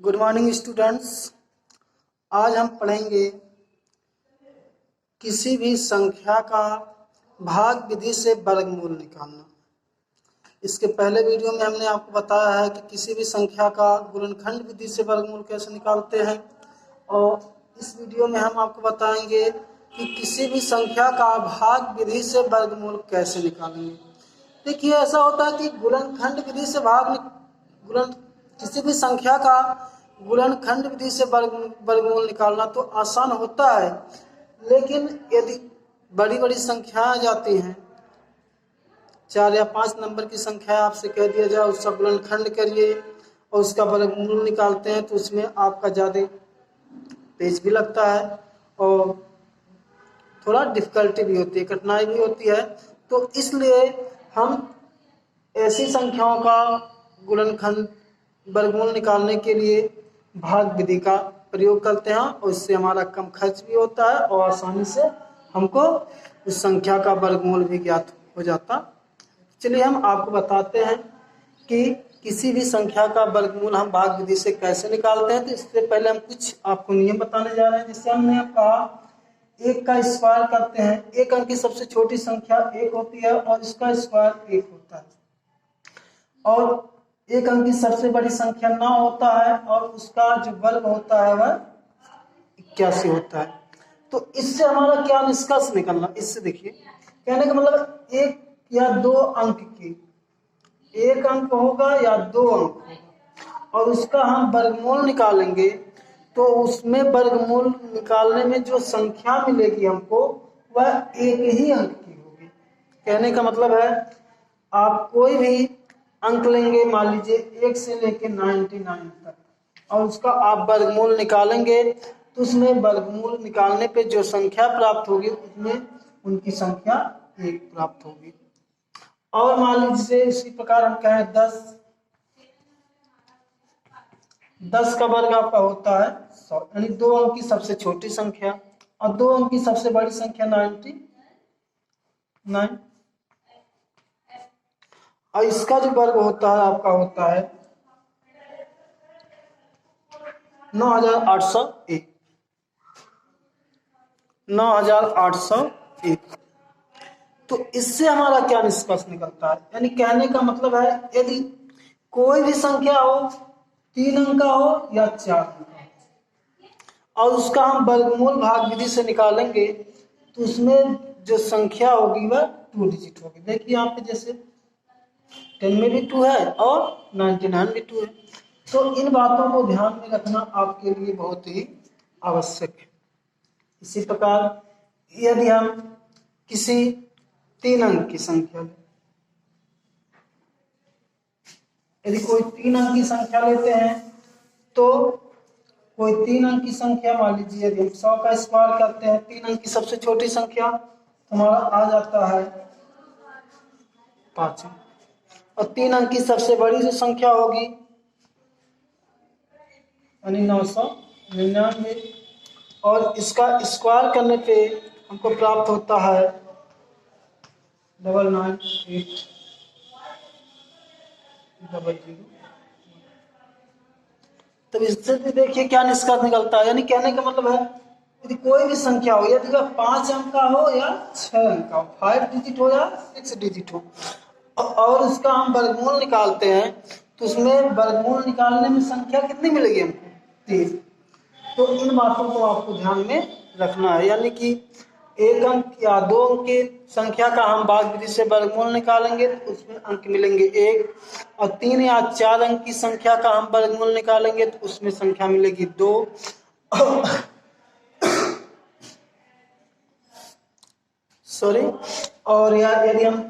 Good morning students. आज हम पढ़ेंगे किसी भी संख्या का भाग विधि से वर्गमूल निकालना। इसके पहले वीडियो में हमने आपको बताया है कि किसी भी संख्या का गुणनखंड विधि से वर्गमूल कैसे निकालते हैं, और इस वीडियो में हम आपको बताएंगे कि किसी भी संख्या का भाग विधि से वर्गमूल कैसे निकालेंगे। देखिए, ऐसा होता है कि गुणनखंड विधि से किसी भी संख्या का गुणनखंड विधि से वर्गमूल निकालना तो आसान होता है, लेकिन यदि बड़ी बड़ी संख्याएं जाती हैं, 4 या 5 नंबर की संख्या आपसे कह दिया जाए उसका गुणनखंड करिए और उसका वर्गमूल निकालते हैं, तो उसमें आपका ज़्यादा पेज भी लगता है और थोड़ा डिफिकल्टी भी होती है, कठिनाई भी होती है। तो इसलिए हम ऐसी संख्याओं का गुणनखंड वर्गमूल निकालने के लिए भाग विधि का प्रयोग करते हैं, और इससे हमारा कम खर्च भी होता है और आसानी से हमको उस संख्या का वर्गमूल भी ज्ञात हो जाता। चलिए हम आपको बताते हैं कि किसी भी संख्या का वर्गमूल हम भाग विधि से कैसे निकालते हैं। तो इससे पहले हम कुछ आपको नियम बताने जा रहे हैं। जैसे हमने कहा, एक का स्क्वायर करते हैं, एक अंक की सबसे छोटी संख्या 1 होती है और इसका स्क्वायर 1 होता है, और एक अंक की सबसे बड़ी संख्या 9 होता है और उसका जो वर्ग होता है वह 81 होता है। तो इससे हमारा क्या निष्कर्ष निकलना, इससे देखिए, कहने का मतलब एक या दो अंक की, एक अंक होगा या दो अंक होगा और उसका हम वर्गमूल निकालेंगे, तो उसमें वर्गमूल निकालने में जो संख्या मिलेगी हमको वह एक ही अंक की होगी। कहने का मतलब है, आप कोई भी अंक लेंगे, मान लीजिए 1 से लेके 99 तक, और उसका आप वर्गमूल निकालेंगे, तो उसमें वर्गमूल निकालने पे जो संख्या प्राप्त होगी उसमें उनकी संख्या 1 प्राप्त होगी। और मान लीजिए इसी प्रकार हम कहें 10 का वर्ग आपका होता है 100, यानी 2 अंक की सबसे छोटी संख्या और 2 अंक की सबसे बड़ी संख्या 99, और इसका जो वर्ग होता है आपका होता है 9801। 9801। तो इससे हमारा क्या निष्कर्ष निकलता है, यानी कहने का मतलब है, यदि कोई भी संख्या हो, 3 अंक का हो या 4 अंक का हो, और उसका हम वर्गमूल भाग विधि से निकालेंगे, तो उसमें जो संख्या होगी वह 2 डिजिट होगी। देखिए यहाँ पे जैसे 10 में भी 2 है और 99 में 2 है। तो इन बातों को ध्यान में रखना आपके लिए बहुत ही आवश्यक है। इसी प्रकार यदि हम किसी 3 अंक की संख्या लें, यदि कोई 3 अंक की संख्या लेते हैं, तो कोई 3 अंक की संख्या, मान लीजिए यदि हम 100 का स्क्वायर करते हैं, 3 अंक की सबसे छोटी संख्या, तो हमारा आ जाता है 5, और 3 अंक की सबसे बड़ी जो संख्या होगी यानी 999, और इसका स्क्वायर करने पे हमको प्राप्त होता है 998000। तब इससे भी देखिए क्या निष्कर्ष निकलता है, यानी कहने का मतलब है, यदि कोई भी संख्या हो, यदि वह 5 अंक का हो या 6 अंक का हो, 5 डिजिट हो या 6 डिजिट हो, और उसका हम वर्गमूल निकालते हैं, तो उसमें वर्गमूल निकालने में संख्या कितनी मिलेगी हमको? 3। तो इन बातों को आपको ध्यान में रखना है, यानी कि 1 अंक या 2 अंक की संख्या का हम भाग विधि से वर्गमूल निकालेंगे तो उसमें अंक मिलेंगे 1, और 3 या 4 अंक की संख्या का हम वर्गमूल निकालेंगे तो उसमें संख्या मिलेगी 2। और यदि हम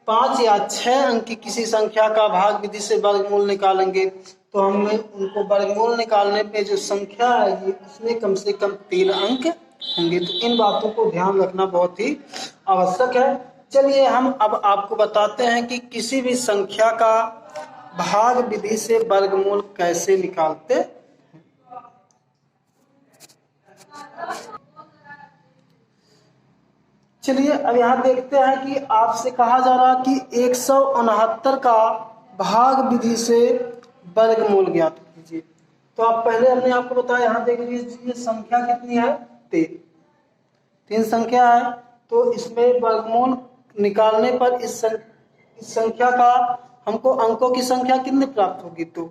5 या 6 अंक की किसी संख्या का भाग विधि से वर्गमूल निकालेंगे, तो हमें उनको वर्गमूल निकालने पे जो संख्या आएगी उसमें कम से कम 3 अंक होंगे। तो इन बातों को ध्यान रखना बहुत ही आवश्यक है। चलिए हम अब आपको बताते हैं कि किसी भी संख्या का भाग विधि से वर्गमूल कैसे निकालते हैं। चलिए अब यहाँ देखते हैं कि आपसे कहा जा रहा कि 169 का भाग विधि से वर्गमूल ज्ञात कीजिए। तो आप पहले हमने आपको बताया, यहाँ देख लीजिए संख्या कितनी है, 3 संख्या है, तो इसमें वर्गमूल निकालने पर इस संख्या का हमको अंकों की संख्या कितनी प्राप्त होगी। तो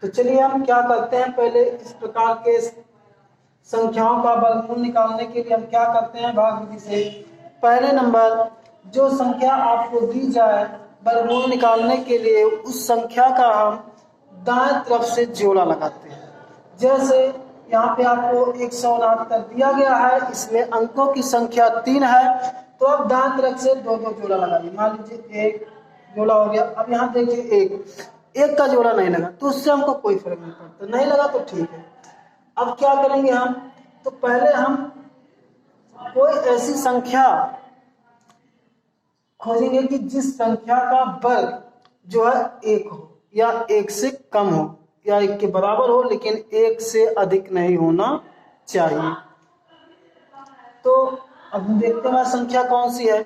चलिए हम क्या करते हैं, पहले इस प्रकार के संख्याओं का वर्गमूल निकालने के लिए हम क्या करते हैं, भाग विधि से। पहले नंबर, जो संख्या आपको दी जाए वर्गमूल निकालने के लिए, उस संख्या का हम दाएं तरफ से जोड़ा लगाते हैं। जैसे यहाँ पे आपको 169 दिया गया है, इसमें अंकों की संख्या 3 है, तो अब दाएं तरफ से 2 जोड़ा लगाइए। मान लीजिए 1 जोड़ा हो गया। अब यहाँ देखिए एक का जोड़ा नहीं लगा, तो उससे हमको कोई फर्क नहीं पड़ता, नहीं लगा तो ठीक है। अब क्या करेंगे हम, तो पहले हम कोई ऐसी संख्या खोजेंगे कि जिस संख्या का वर्ग जो है 1 हो, या 1 से कम हो, या 1 के बराबर हो, लेकिन 1 से अधिक नहीं होना चाहिए। तो अब हम देखते हैं वह संख्या कौन सी है।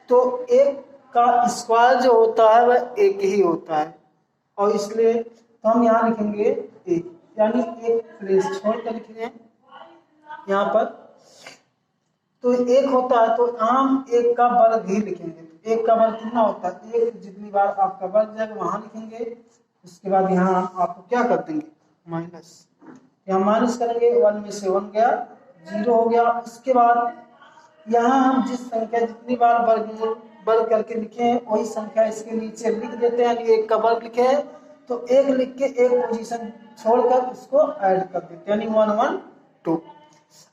तो 1 का स्क्वायर जो होता है वह 1 ही होता है, और इसलिए तो हम यहाँ लिखेंगे 1, यानी 1 प्लेस छोड़ कर लिखेंगे यहाँ पर। तो 1 होता है, तो हम 1 का वर्ग ही लिखेंगे। 1 का वर्ग कितना होता है, 1 जितनी बार आपका वर्ग जाएगा वहां लिखेंगे। उसके बाद यहाँ आपको क्या कर देंगे, माइनस, यहाँ माइनस करेंगे, 1 में से 1 गया, 0 हो गया। उसके बाद यहाँ हम जिस संख्या जितनी बार वर्गमूल वर्ग करके लिखे हैं, वही संख्या इसके नीचे लिख देते हैं। 1 का वर्ग लिखे हैं, तो 1 लिख के 1 पोजीशन छोड़कर उसको ऐड कर देते हैं, यानी 1 1 2।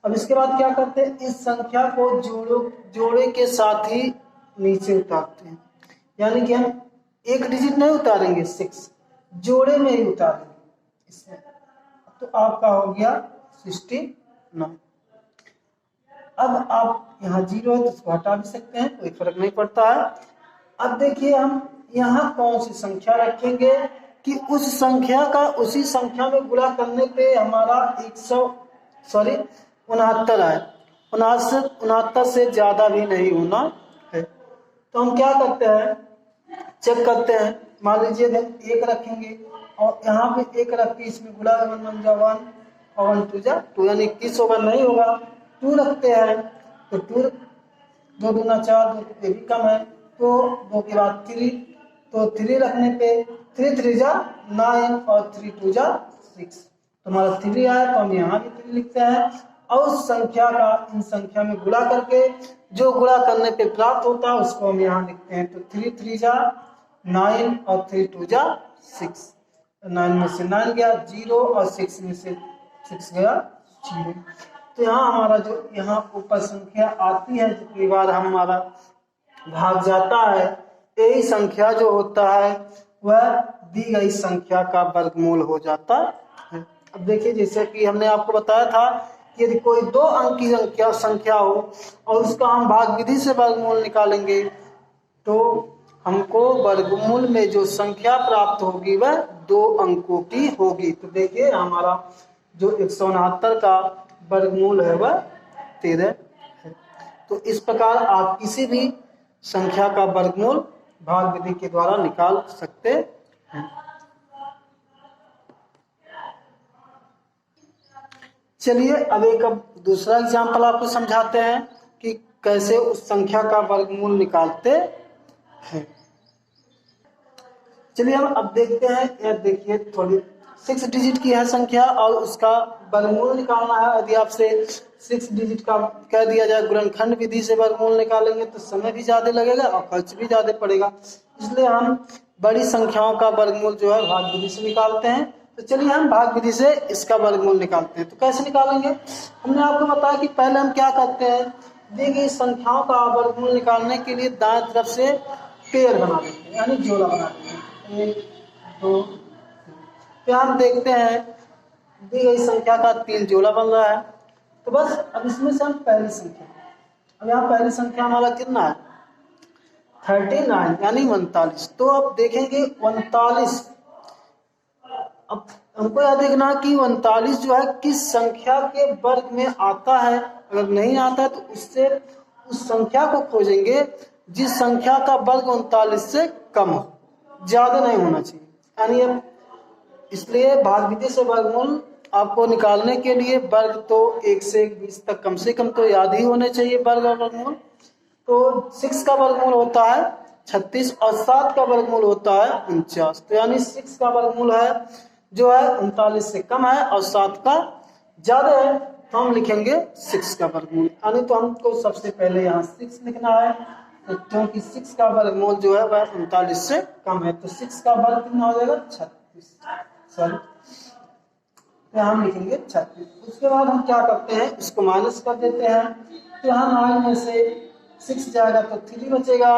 अब इसके बाद क्या करते हैं, इस संख्या को जोड़े के साथ ही नीचे उतारते हैं, यानी कि हम 1 डिजिट नहीं उतारेंगे, 6 जोड़े में ही उतारेंगे इसमें। तो आपका हो गया 69। अब आप यहाँ 0 है तो उसको हटा भी सकते हैं, कोई फर्क नहीं पड़ता है। अब देखिए हम यहाँ कौन सी संख्या रखेंगे कि उस संख्या का उसी संख्या में गुणा करने पे हमारा 69 आए, 69 से ज्यादा भी नहीं होना है। तो हम क्या करते हैं, चेक करते हैं। मान लीजिए 1 रखेंगे, और यहाँ पे 1 रख के इसमें गुणा, 1 1 जा 1 और 1 2 जा 2, यानी 21 होगा, नहीं होगा। 2 रखते हैं, तो 2 2 दूना 4, 2 पे भी कम है, तो 2 के बाद 3, तो 3 रखने पे 3 3 जा 9 और 3 2 जा 6, तो हमारा 3 आया। तो हम यहाँ भी 3 लिखते हैं, और उस संख्या का इन संख्या में गुणा करके जो गुणा करने पे प्राप्त होता है उसको हम यहाँ लिखते हैं। तो 3 3 जा 9 और 3 2 जा 6, 9 में से 9 गया 0 और 6 में से 6 गया 0। तो यहाँ हमारा जो यहाँ ऊपर संख्या आती है, जितनी बार हमारा भाग जाता है, यही संख्या जो होता है वह दी गई संख्या का वर्गमूल हो जाता है। अब देखिए, जैसे कि हमने आपको बताया था कि यदि कोई 2 अंक की संख्या हो और उसका हम भाग विधि से वर्गमूल निकालेंगे, तो हमको वर्गमूल में जो संख्या प्राप्त होगी वह 2 अंकों की होगी। तो देखिए हमारा जो 169 का वर्गमूल है वह 13 है। तो इस प्रकार आप किसी भी संख्या का वर्गमूल भाग विधि के द्वारा निकाल सकते हैं। चलिए अब दूसरा एग्जाम्पल आपको समझाते हैं कि कैसे उस संख्या का वर्गमूल निकालते हैं। चलिए हम अब देखते हैं। यह देखिए थोड़ी 6 डिजिट की है संख्या और उसका वर्गमूल निकालना है। यदि आपसे 6 डिजिट का कह दिया जाए गुणनखंड विधि से वर्गमूल निकालेंगे तो समय भी ज्यादा लगेगा और खर्च भी ज्यादा पड़ेगा, इसलिए हम बड़ी संख्याओं का वर्गमूल जो है भाग विधि से निकालते हैं। तो चलिए हम भाग विधि से इसका वर्गमूल निकालते हैं। तो कैसे निकालेंगे, हमने आपको बताया कि पहले हम क्या करते हैं, दी गई संख्याओं का वर्गमूल निकालने के लिए दाएं तरफ से पेयर बना देते हैं, यानी जोड़ा बना देते हैं। 1 2 फिर हम देखते हैं दी गई संख्या का 3 जोड़ा बन रहा है। तो बस अब इसमें से हम पहली संख्या, अब यहाँ पहली संख्या हमारा कितना है 39 यानी 39। तो अब देखेंगे 39, अब हमको यह देखना कि 39 जो है किस संख्या के वर्ग में आता है। अगर नहीं आता है तो उससे उस संख्या को खोजेंगे जिस संख्या का वर्ग 39 से कम हो, ज्यादा नहीं होना चाहिए। यानी अब इसलिए भाग विधि से वर्गमूल आपको निकालने के लिए वर्ग तो 1 से 20 तक कम से कम तो याद ही होने चाहिए वर्ग और वर्गमूल। तो 6 का वर्गमूल होता है 36 और 7 का वर्गमूल होता है 49। तो यानी 6 का वर्गमूल है जो है 39 से कम है और 7 का ज्यादा है, तो हम लिखेंगे 6 का वर्गमूल। यानी तो हमको सबसे पहले यहाँ 6 लिखना है, तो क्योंकि 6 का वर्गमूल जो है वह 39 से कम है, तो 6 का वर्ग कितना हो जाएगा 36, सॉरी यहाँ हम लिखेंगे 36। उसके बाद हम क्या करते हैं, इसको माइनस कर देते हैं, तो यहाँ 9 में से 6 जाएगा तो 3 बचेगा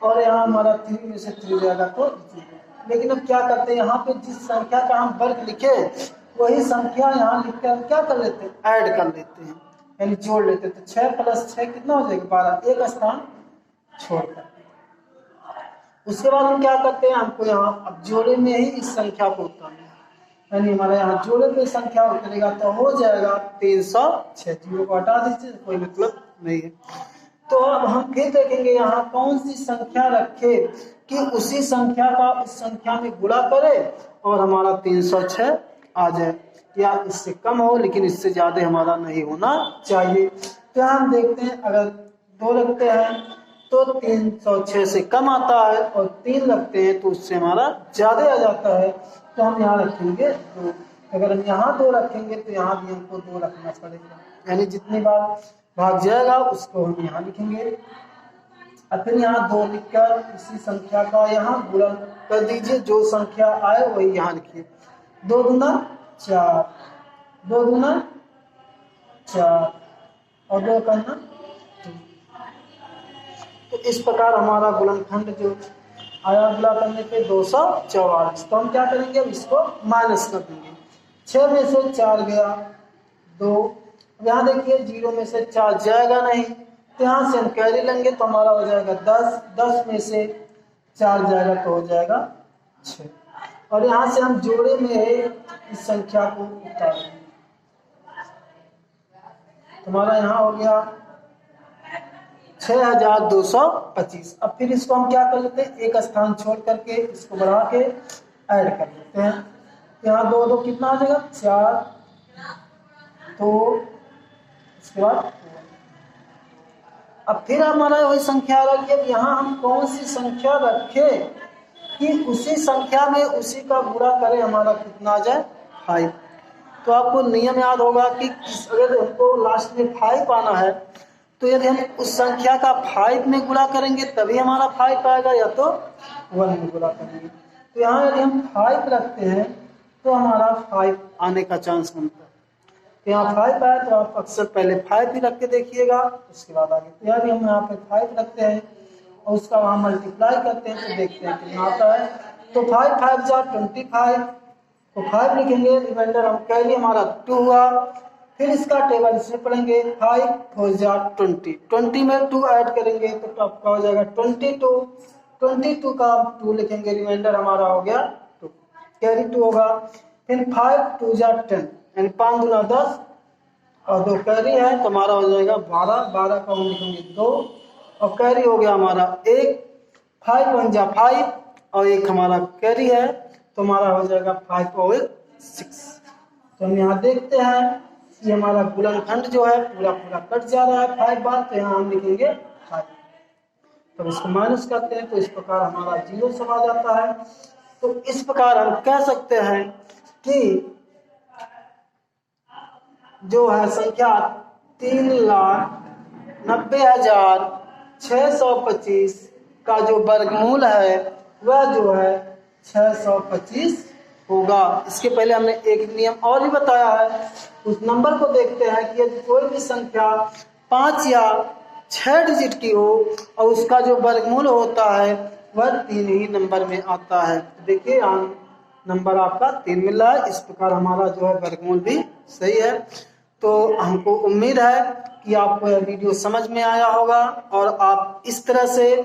और यहाँ हमारा 3 में से 3 जाएगा तो 0। लेकिन अब क्या करते हैं, यहाँ पे जिस संख्या का हम वर्ग लिखे वही संख्या यहाँ लिख कर क्या कर लेते हैं, ऐड कर लेते हैं, यानी जोड़ लेते हैं। तो 6 + 6 कितना हो जाएगा 12, एक स्थान छोड़कर। उसके बाद हम क्या करते हैं, हमको यहाँ अब जोड़े में ही इस संख्या को उतारना है, यानी हमारा यहाँ जोड़े पे संख्या उतरेगा तो हो जाएगा 306। 0 को हटा दीजिए, कोई मतलब नहीं है। तो अब हम फिर देखेंगे यहाँ कौन सी संख्या रखे कि उसी संख्या का उस संख्या में गुणा करे और हमारा 306 आ जाए, या इससे कम हो लेकिन इससे ज्यादा हमारा नहीं होना चाहिए। तो हम देखते हैं अगर 2 रखते हैं तो 306 से कम आता है और 3 रखते हैं तो उससे हमारा ज्यादा आ जाता है, तो हम यहाँ रखेंगे 2। अगर हम यहाँ 2 रखेंगे तो यहाँ भी हमको 2 रखना पड़ेगा, यानी जितनी बार भाग जाएगा उसको हम यहाँ लिखेंगे। और फिर यहाँ 2 लिखकर इसी संख्या का यहाँ गुणन कर दीजिए, जो संख्या आए वही यहाँ लिखिए। 2 दूना 4, 2 दूना 4 और 2 करना 2। तो इस प्रकार हमारा गुणनखंड जो आया गुणा करने पे 244। तो हम क्या करेंगे, अब इसको माइनस कर देंगे। 6 में से 4 गया 2, यहाँ देखिए 0 में से 4 जाएगा नहीं, तो यहाँ से हम कैरी लेंगे तो हमारा हो जाएगा 10। 10 में से 4 जाएगा तो हो जाएगा 6, और यहाँ से हम जोड़े में इस संख्या को उतारेंगे, हमारा यहाँ हो गया 6225। अब फिर इसको हम क्या कर लेते हैं, एक स्थान छोड़ करके इसको बढ़ा के ऐड कर लेते हैं। यहाँ 2 2 कितना आ जाएगा 4, तो इसके बाद अब फिर हमारा वही संख्या रखिए। यहाँ हम कौन सी संख्या रखे कि उसी संख्या में उसी का गुणा करें, हमारा कितना आ जाए 5। तो आपको नियम याद होगा कि अगर हमको लास्ट में 5 आना है तो यदि हम उस संख्या का 5 में गुणा करेंगे तभी हमारा 5 आएगा, या तो 1 में गुणा करेंगे। तो यहाँ यदि हम 5 रखते हैं तो हमारा 5 आने का चांस बनता है। तो यहाँ 5 आया तो आप अक्सर पहले 5 ही रख के देखिएगा, उसके बाद आगे। तो यदि हम यहाँ पे 5 रखते हैं और उसका वहाँ मल्टीप्लाई करते हैं तो देखते हैं कितना आता है। तो 5 5 जा 25, तो 5 लिखेंगे, रिमाइंडर हम कह लिए हमारा 2 हुआ। फिर इसका टेबल इसमें पढ़ेंगे, 5 4 जा 20, 20 में 2 ऐड करेंगे तो आपका हो जाएगा 22। 22 का 2 लिखेंगे, रिमाइंडर हमारा हो गया 2, कैरी 2 होगा। फिर 5 2 जा 10, यानी 5 दूना 10 और 2 कैरी है तो हमारा हो जाएगा 12। 12 का हम लिखेंगे 2 और कैरी हो गया हमारा 1। 5 1 जा 5 और 1 हमारा कैरी है तो हमारा हो जाएगा 5 और 6। तो हम यहाँ देखते हैं कि हमारा गुणनखंड जो है पूरा पूरा कट जा रहा है 5 बार, तो यहाँ हम लिखेंगे 5। तो इसको माइनस करते हैं तो इस प्रकार हमारा 0 सम आ जाता है। तो इस प्रकार हम कह सकते हैं कि जो है संख्या 3,90,625 का जो वर्गमूल है वह जो है 625 होगा। इसके पहले हमने एक नियम और भी बताया है, उस नंबर को देखते हैं कि यदि कोई भी संख्या 5 या 6 डिजिट की हो और उसका जो वर्गमूल होता है वह 3 ही नंबर में आता है। देखिए यहाँ नंबर आपका 3 मिल रहा है। इस प्रकार हमारा जो है वर्गमूल भी सही है। तो हमको उम्मीद है कि आपको यह वीडियो समझ में आया होगा और आप इस तरह से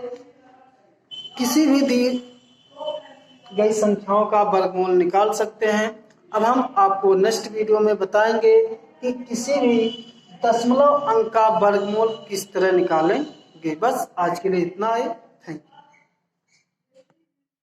किसी भी दी गई संख्याओं का वर्गमूल निकाल सकते हैं। अब हम आपको नेक्स्ट वीडियो में बताएंगे कि किसी भी दशमलव अंक का वर्गमूल किस तरह निकालेंगे। बस आज के लिए इतना है।